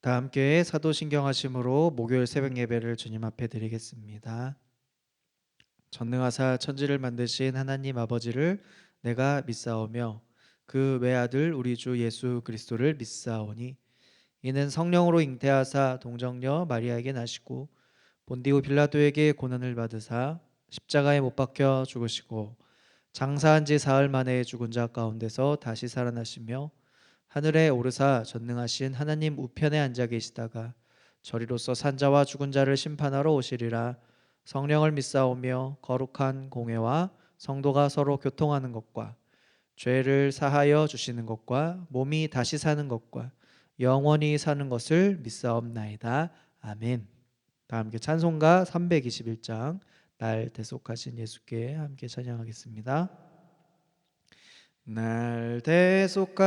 다함교회 사도신경하심으로 목요일 새벽 예배를 주님 앞에 드리겠습니다. 전능하사 천지를 만드신 하나님 아버지를 내가 믿사오며 그 외아들 우리 주 예수 그리스도를 믿사오니 이는 성령으로 잉태하사 동정녀 마리아에게 나시고 본디오 빌라도에게 고난을 받으사 십자가에 못 박혀 죽으시고 장사한 지 사흘 만에 죽은 자 가운데서 다시 살아나시며 하늘에 오르사 전능하신 하나님 우편에 앉아 계시다가 저리로서 산자와 죽은 자를 심판하러 오시리라. 성령을 믿사오며 거룩한 공회와 성도가 서로 교통하는 것과 죄를 사하여 주시는 것과 몸이 다시 사는 것과 영원히 사는 것을 믿사옵나이다. 아멘. 다 함께 찬송가 321장 날 대속하신 예수께 함께 찬양하겠습니다. 날 대속하신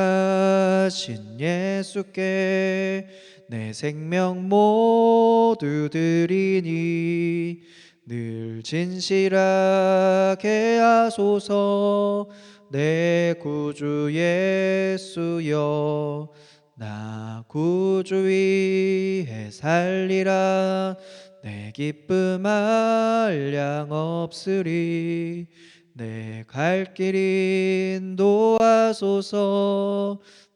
예수께 내 생명 모두 드리니 늘 진실하게 하소서. 내 구주 예수여 나 구주 위에 살리라. 내 기쁨 한량 없으리. 내 갈 길 인도하소서.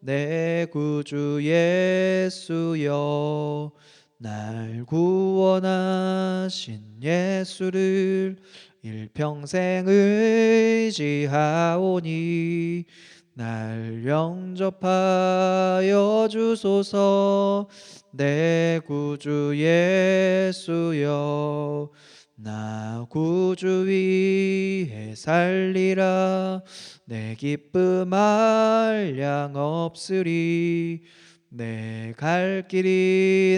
내 구주 예수여 날 구원하신 예수를 일평생 의지하오니 날 영접하여 주소서. 내 구주 예수여 나 구주 위에 살리라. 내 기쁨 한량 없으리. 내 갈 길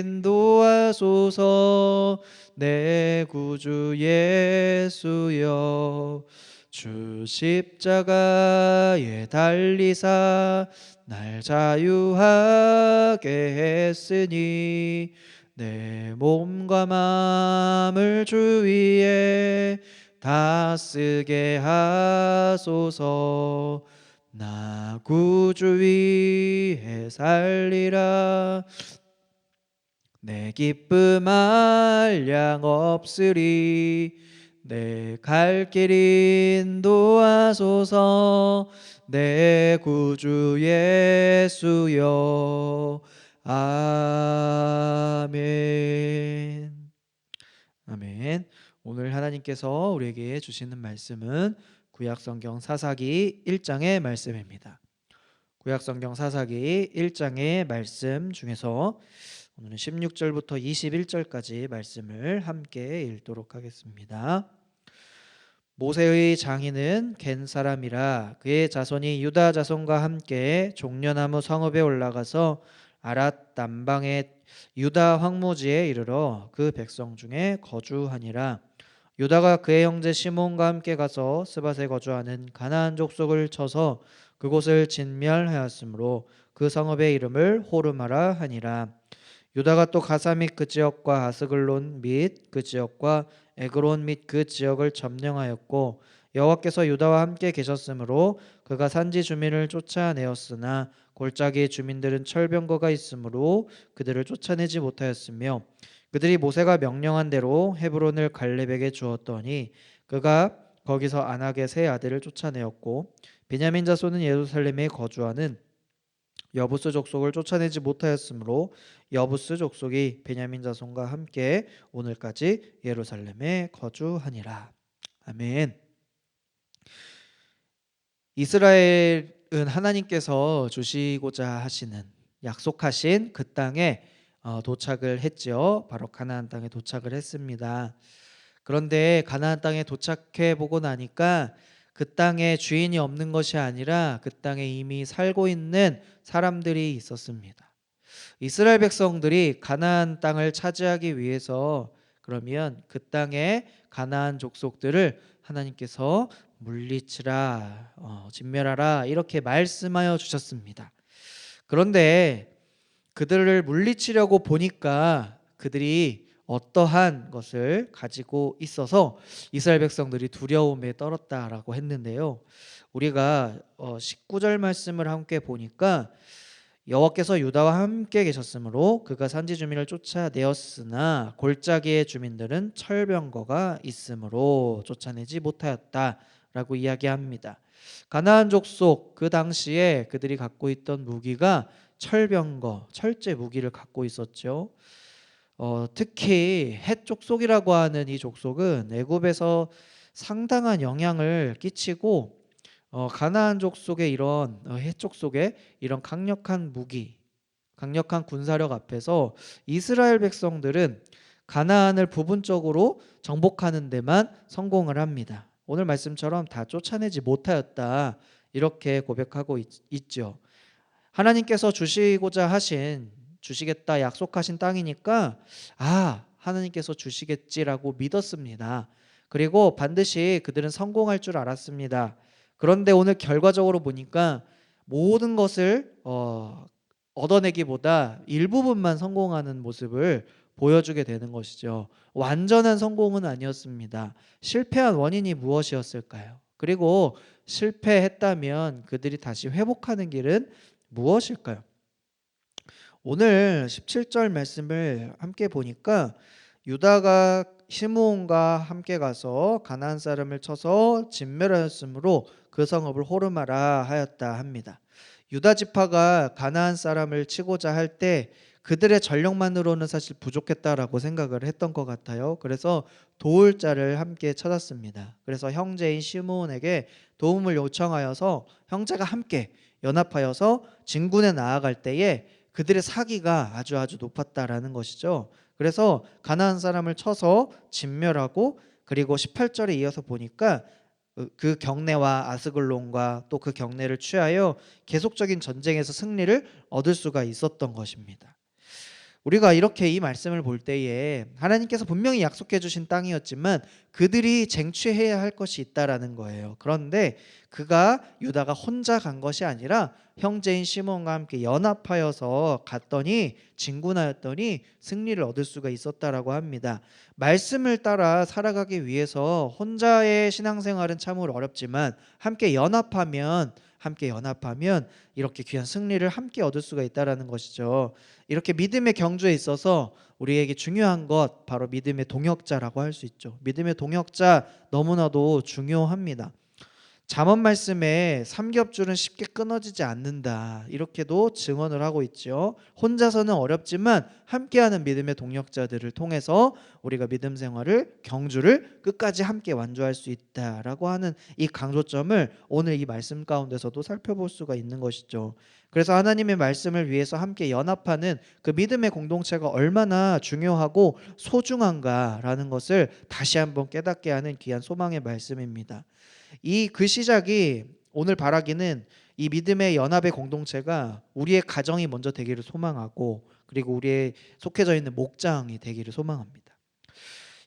인도하소서. 내 구주 예수여 주 십자가에 달리사 날 자유하게 했으니 내 몸과 마음을 주 위에 다 쓰게 하소서. 나 구주 위에 살리라. 내 기쁨 한량 없으리. 내 갈 길 인도하소서. 내 구주 예수여 아멘. 아멘. 오늘 하나님께서 우리에게 주시는 말씀은 구약성경 사사기 1장의 말씀입니다. 구약성경 사사기 1장의 말씀 중에서 오늘은 16절부터 21절까지 말씀을 함께 읽도록 하겠습니다. 모세의 장인은 겐 사람이라 그의 자손이 유다 자손과 함께 종려나무 성읍에 올라가서 아랏 남방의 유다 황무지에 이르러 그 백성 중에 거주하니라. 유다가 그의 형제 시몬과 함께 가서 스밧에 거주하는 가나안 족속을 쳐서 그곳을 진멸하였으므로 그 성읍의 이름을 호르마라 하니라. 유다가 또 가사 및 그 지역과 아스글론 및 그 지역과 에그론 및 그 지역을 점령하였고 여호와께서 유다와 함께 계셨으므로 그가 산지 주민을 쫓아내었으나 골짜기 주민들은 철병거가 있으므로 그들을 쫓아내지 못하였으며 그들이 모세가 명령한 대로 헤브론을 갈렙에게 주었더니 그가 거기서 안악의 세 아들을 쫓아내었고 베냐민 자손은 예루살렘에 거주하는 여부스 족속을 쫓아내지 못하였으므로 여부스 족속이 베냐민 자손과 함께 오늘까지 예루살렘에 거주하니라. 아멘. 이스라엘은 하나님께서 주시고자 하시는 약속하신 그 땅에 도착을 했지요. 바로 가나안 땅에 도착을 했습니다. 그런데 가나안 땅에 도착해 보고 나니까 그 땅에 주인이 없는 것이 아니라 그 땅에 이미 살고 있는 사람들이 있었습니다. 이스라엘 백성들이 가나안 땅을 차지하기 위해서 그러면 그 땅의 가나안 족속들을 하나님께서 물리치라, 진멸하라 이렇게 말씀하여 주셨습니다. 그런데 그들을 물리치려고 보니까 그들이 어떠한 것을 가지고 있어서 이스라엘 백성들이 두려움에 떨었다라고 했는데요. 우리가 19절 말씀을 함께 보니까 여호와께서 유다와 함께 계셨으므로 그가 산지 주민을 쫓아내었으나 골짜기의 주민들은 철병거가 있으므로 쫓아내지 못하였다라고 이야기합니다. 가나안 족속 그 당시에 그들이 갖고 있던 무기가 철병거, 철제 무기를 갖고 있었죠. 특히 헷 족속이라고 하는 이 족속은 애굽에서 상당한 영향을 끼치고 가나안 족속의 이런 헷 족속의 이런 강력한 무기, 강력한 군사력 앞에서 이스라엘 백성들은 가나안을 부분적으로 정복하는 데만 성공을 합니다. 오늘 말씀처럼 다 쫓아내지 못하였다 이렇게 고백하고 있죠. 하나님께서 주시겠다 약속하신 땅이니까 하나님께서 주시겠지라고 믿었습니다. 그리고 반드시 그들은 성공할 줄 알았습니다. 그런데 오늘 결과적으로 보니까 모든 것을 얻어내기보다 일부분만 성공하는 모습을 보여주게 되는 것이죠. 완전한 성공은 아니었습니다. 실패한 원인이 무엇이었을까요? 그리고 실패했다면 그들이 다시 회복하는 길은 무엇일까요? 오늘 17절 말씀을 함께 보니까 유다가 시므온과 함께 가서 가나안 사람을 쳐서 진멸하였으므로 그 성읍을 호르마라 하였다 합니다. 유다 지파가 가나안 사람을 치고자 할 때 그들의 전력만으로는 사실 부족했다라고 생각을 했던 것 같아요. 그래서 도울 자를 함께 찾았습니다. 그래서 형제인 시므온에게 도움을 요청하여서 형제가 함께 연합하여서 진군에 나아갈 때에 그들의 사기가 아주 높았다라는 것이죠. 그래서 가나안 사람을 쳐서 진멸하고, 그리고 18절에 이어서 보니까 그 경내와 아스글론과 또 그 경내를 취하여 계속적인 전쟁에서 승리를 얻을 수가 있었던 것입니다. 우리가 이렇게 이 말씀을 볼 때에 하나님께서 분명히 약속해 주신 땅이었지만 그들이 쟁취해야 할 것이 있다라는 거예요. 그런데 유다가 혼자 간 것이 아니라 형제인 시몬과 함께 연합하여서 갔더니, 진군하였더니 승리를 얻을 수가 있었다라고 합니다. 말씀을 따라 살아가기 위해서 혼자의 신앙생활은 참으로 어렵지만 함께 연합하면 이렇게 귀한 승리를 함께 얻을 수가 있다라는 것이죠. 이렇게 믿음의 경주에 있어서 우리에게 중요한 것, 바로 믿음의 동역자라고 할 수 있죠. 믿음의 동역자 너무나도 중요합니다. 잠언 말씀에 삼겹줄은 쉽게 끊어지지 않는다 이렇게도 증언을 하고 있죠. 혼자서는 어렵지만 함께하는 믿음의 동역자들을 통해서 우리가 믿음 생활을, 경주를 끝까지 함께 완주할 수 있다라고 하는 이 강조점을 오늘 이 말씀 가운데서도 살펴볼 수가 있는 것이죠. 그래서 하나님의 말씀을 위해서 함께 연합하는 그 믿음의 공동체가 얼마나 중요하고 소중한가라는 것을 다시 한번 깨닫게 하는 귀한 소망의 말씀입니다. 그 시작이, 오늘 바라기는 이 믿음의 연합의 공동체가 우리의 가정이 먼저 되기를 소망하고, 그리고 우리의 속해져 있는 목장이 되기를 소망합니다.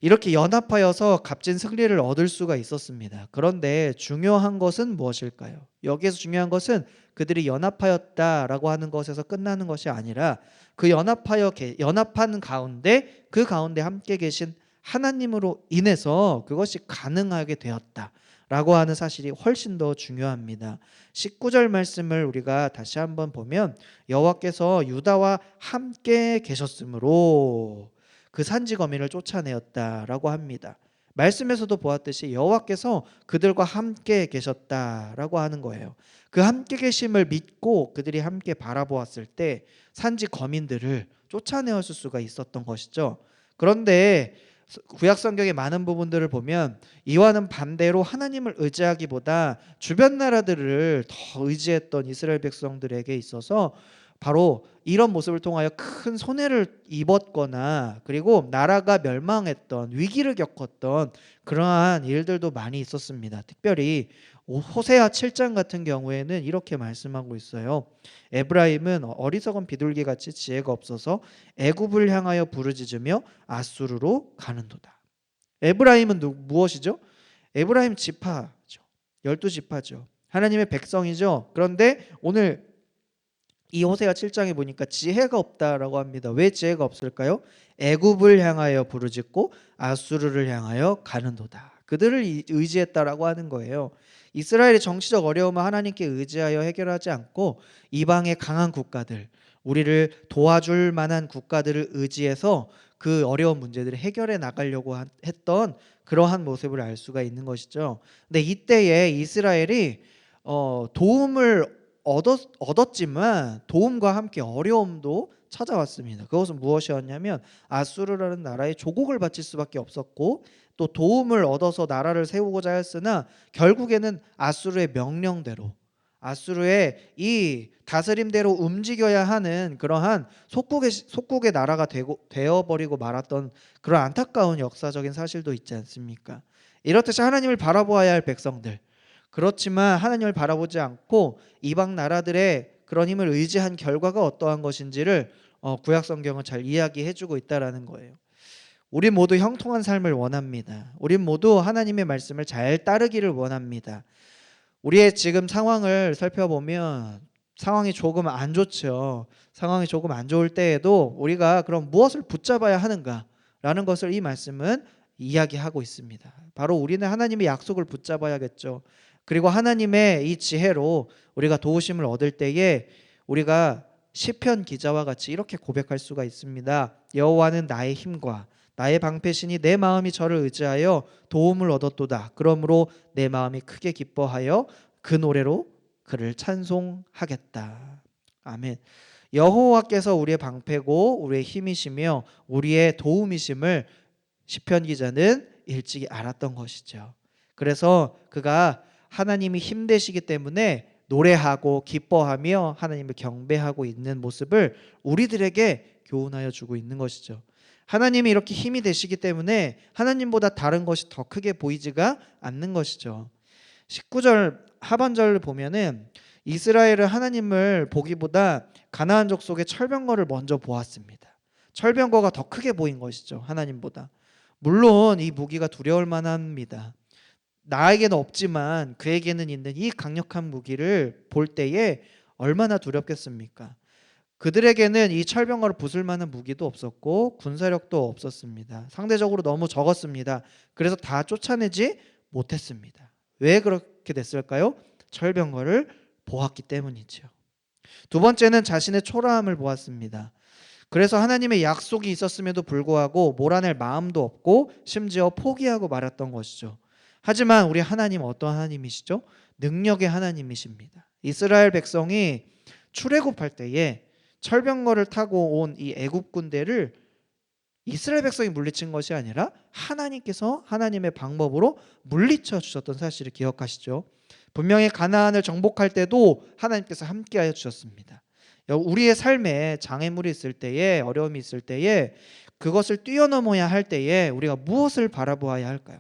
이렇게 연합하여서 값진 승리를 얻을 수가 있었습니다. 그런데 중요한 것은 무엇일까요? 여기에서 중요한 것은 그들이 연합하였다라고 하는 것에서 끝나는 것이 아니라 그 연합하는 가운데, 그 가운데 함께 계신 하나님으로 인해서 그것이 가능하게 되었다 라고 하는 사실이 훨씬 더 중요합니다. 19절 말씀을 우리가 다시 한번 보면, 여호와께서 유다와 함께 계셨으므로 그 산지 거민을 쫓아내었다라고 합니다. 말씀에서도 보았듯이 여호와께서 그들과 함께 계셨다라고 하는 거예요. 그 함께 계심을 믿고 그들이 함께 바라보았을 때 산지 거민들을 쫓아내었을 수가 있었던 것이죠. 그런데 구약 성경의 많은 부분들을 보면 이와는 반대로 하나님을 의지하기보다 주변 나라들을 더 의지했던 이스라엘 백성들에게 있어서 바로 이런 모습을 통하여 큰 손해를 입었거나, 그리고 나라가 멸망했던, 위기를 겪었던 그러한 일들도 많이 있었습니다. 특별히 호세아 7장 같은 경우에는 이렇게 말씀하고 있어요. 에브라임은 어리석은 비둘기같이 지혜가 없어서 애굽을 향하여 부르짖으며 아수르로 가는도다. 에브라임은 무엇이죠? 에브라임 지파죠. 12지파죠. 하나님의 백성이죠. 그런데 오늘 이 호세아 7장에 보니까 지혜가 없다라고 합니다. 왜 지혜가 없을까요? 애굽을 향하여 부르짖고 아수르를 향하여 가는도다. 그들을 의지했다라고 하는 거예요. 이스라엘의 정치적 어려움을 하나님께 의지하여 해결하지 않고 이방의 강한 국가들, 우리를 도와줄 만한 국가들을 의지해서 그 어려운 문제들을 해결해 나가려고 했던 그러한 모습을 알 수가 있는 것이죠. 근데 이때에 이스라엘이 도움을 얻었지만 도움과 함께 어려움도 찾아왔습니다. 그것은 무엇이었냐면 아수르라는 나라의 조국을 바칠 수밖에 없었고, 또 도움을 얻어서 나라를 세우고자 했으나 결국에는 아수르의 명령대로, 아수르의 이 다스림대로 움직여야 하는 그러한 속국의 나라가 되어버리고 말았던 그런 안타까운 역사적인 사실도 있지 않습니까? 이렇듯이 하나님을 바라보아야 할 백성들, 그렇지만 하나님을 바라보지 않고 이방 나라들의 그런 힘을 의지한 결과가 어떠한 것인지를 구약 성경은 잘 이야기해주고 있다라는 거예요. 우리 모두 형통한 삶을 원합니다. 우리 모두 하나님의 말씀을 잘 따르기를 원합니다. 우리의 지금 상황을 살펴보면 상황이 조금 안 좋죠. 상황이 조금 안 좋을 때에도 우리가 그럼 무엇을 붙잡아야 하는가라는 것을 이 말씀은 이야기하고 있습니다. 바로 우리는 하나님의 약속을 붙잡아야겠죠. 그리고 하나님의 이 지혜로 우리가 도우심을 얻을 때에 우리가 시편 기자와 같이 이렇게 고백할 수가 있습니다. 여호와는 나의 힘과 나의 방패시니 내 마음이 저를 의지하여 도움을 얻었도다. 그러므로 내 마음이 크게 기뻐하여 그 노래로 그를 찬송하겠다. 아멘. 여호와께서 우리의 방패고 우리의 힘이시며 우리의 도움이심을 시편 기자는 일찍이 알았던 것이죠. 그래서 그가 하나님이 힘 되시기 때문에 노래하고 기뻐하며 하나님을 경배하고 있는 모습을 우리들에게 교훈하여 주고 있는 것이죠. 하나님이 이렇게 힘이 되시기 때문에 하나님보다 다른 것이 더 크게 보이지가 않는 것이죠. 19절 하반절을 보면은 이스라엘은 하나님을 보기보다 가나안 족속의 철병거를 먼저 보았습니다. 철병거가 더 크게 보인 것이죠. 하나님보다. 물론 이 무기가 두려울 만합니다. 나에게는 없지만 그에게는 있는 이 강력한 무기를 볼 때에 얼마나 두렵겠습니까? 그들에게는 이 철병거를 부술 만한 무기도 없었고 군사력도 없었습니다. 상대적으로 너무 적었습니다. 그래서 다 쫓아내지 못했습니다. 왜 그렇게 됐을까요? 철병거를 보았기 때문이죠. 두 번째는 자신의 초라함을 보았습니다. 그래서 하나님의 약속이 있었음에도 불구하고 몰아낼 마음도 없고 심지어 포기하고 말았던 것이죠. 하지만 우리 하나님 어떤 하나님이시죠? 능력의 하나님이십니다. 이스라엘 백성이 출애굽할 때에 철병거를 타고 온 이 애굽 군대를 이스라엘 백성이 물리친 것이 아니라 하나님께서 하나님의 방법으로 물리쳐 주셨던 사실을 기억하시죠. 분명히 가나안을 정복할 때도 하나님께서 함께하여 주셨습니다. 우리의 삶에 장애물이 있을 때에, 어려움이 있을 때에, 그것을 뛰어넘어야 할 때에 우리가 무엇을 바라보아야 할까요?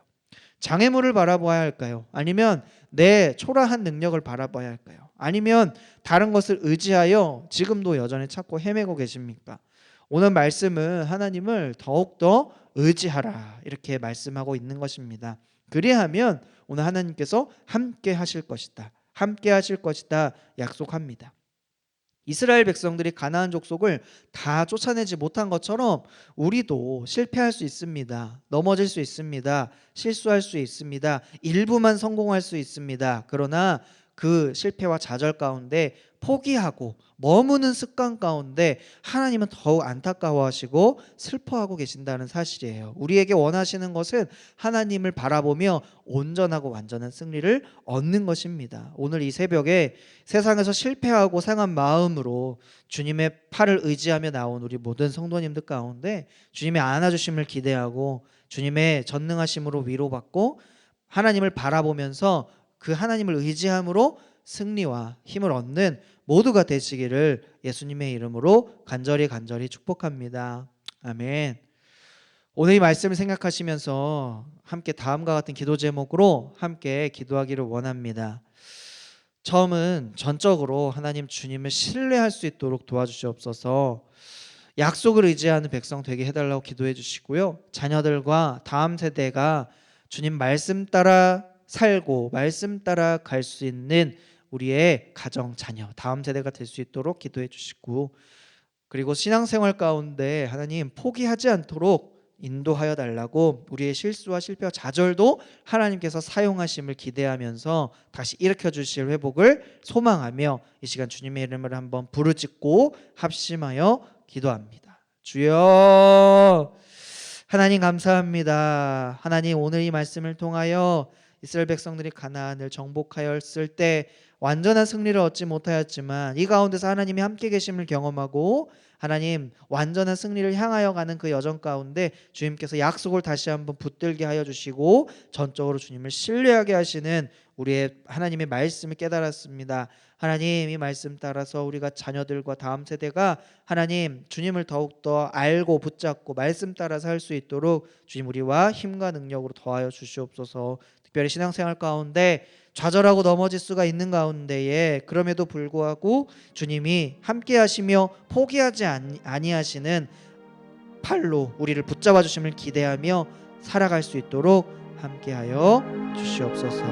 장애물을 바라보아야 할까요? 아니면 내 초라한 능력을 바라봐야 할까요? 아니면 다른 것을 의지하여 지금도 여전히 찾고 헤매고 계십니까? 오늘 말씀은 하나님을 더욱더 의지하라 이렇게 말씀하고 있는 것입니다. 그리하면 오늘 하나님께서 함께 하실 것이다. 함께 하실 것이다 약속합니다. 이스라엘 백성들이 가나안 족속을 다 쫓아내지 못한 것처럼 우리도 실패할 수 있습니다. 넘어질 수 있습니다. 실수할 수 있습니다. 일부만 성공할 수 있습니다. 그러나 그 실패와 좌절 가운데 포기하고 머무는 습관 가운데 하나님은 더욱 안타까워하시고 슬퍼하고 계신다는 사실이에요. 우리에게 원하시는 것은 하나님을 바라보며 온전하고 완전한 승리를 얻는 것입니다. 오늘 이 새벽에 세상에서 실패하고 상한 마음으로 주님의 팔을 의지하며 나온 우리 모든 성도님들 가운데 주님의 안아주심을 기대하고 주님의 전능하심으로 위로받고 하나님을 바라보면서 그 하나님을 의지함으로 승리와 힘을 얻는 모두가 되시기를 예수님의 이름으로 간절히 축복합니다. 아멘. 오늘 이 말씀을 생각하시면서 함께 다음과 같은 기도 제목으로 함께 기도하기를 원합니다. 처음은 전적으로 하나님 주님을 신뢰할 수 있도록 도와주시옵소서. 약속을 의지하는 백성 되게 해달라고 기도해 주시고요. 자녀들과 다음 세대가 주님 말씀 따라 살고 말씀 따라 갈 수 있는 우리의 가정, 자녀, 다음 세대가 될 수 있도록 기도해 주시고, 그리고 신앙생활 가운데 하나님 포기하지 않도록 인도하여 달라고 우리의 실수와 실패와 좌절도 하나님께서 사용하심을 기대하면서 다시 일으켜 주실 회복을 소망하며 이 시간 주님의 이름을 한번 부르짖고 합심하여 기도합니다. 주여, 하나님 감사합니다. 하나님, 오늘 이 말씀을 통하여 이스라엘 백성들이 가나안을 정복하였을 때 완전한 승리를 얻지 못하였지만 이 가운데서 하나님이 함께 계심을 경험하고 하나님 완전한 승리를 향하여 가는 그 여정 가운데 주님께서 약속을 다시 한번 붙들게 하여 주시고 전적으로 주님을 신뢰하게 하시는 우리의 하나님의 말씀을 깨달았습니다. 하나님, 이 말씀 따라서 우리가 자녀들과 다음 세대가 하나님 주님을 더욱더 알고 붙잡고 말씀 따라서 할 수 있도록 주님 우리와 힘과 능력으로 더하여 주시옵소서. 특별히 신앙생활 가운데 좌절하고 넘어질 수가 있는 가운데에 그럼에도 불구하고 주님이 함께 하시며 포기하지 아니하시는 팔로 우리를 붙잡아 주심을 기대하며 살아갈 수 있도록 함께하여 주시옵소서.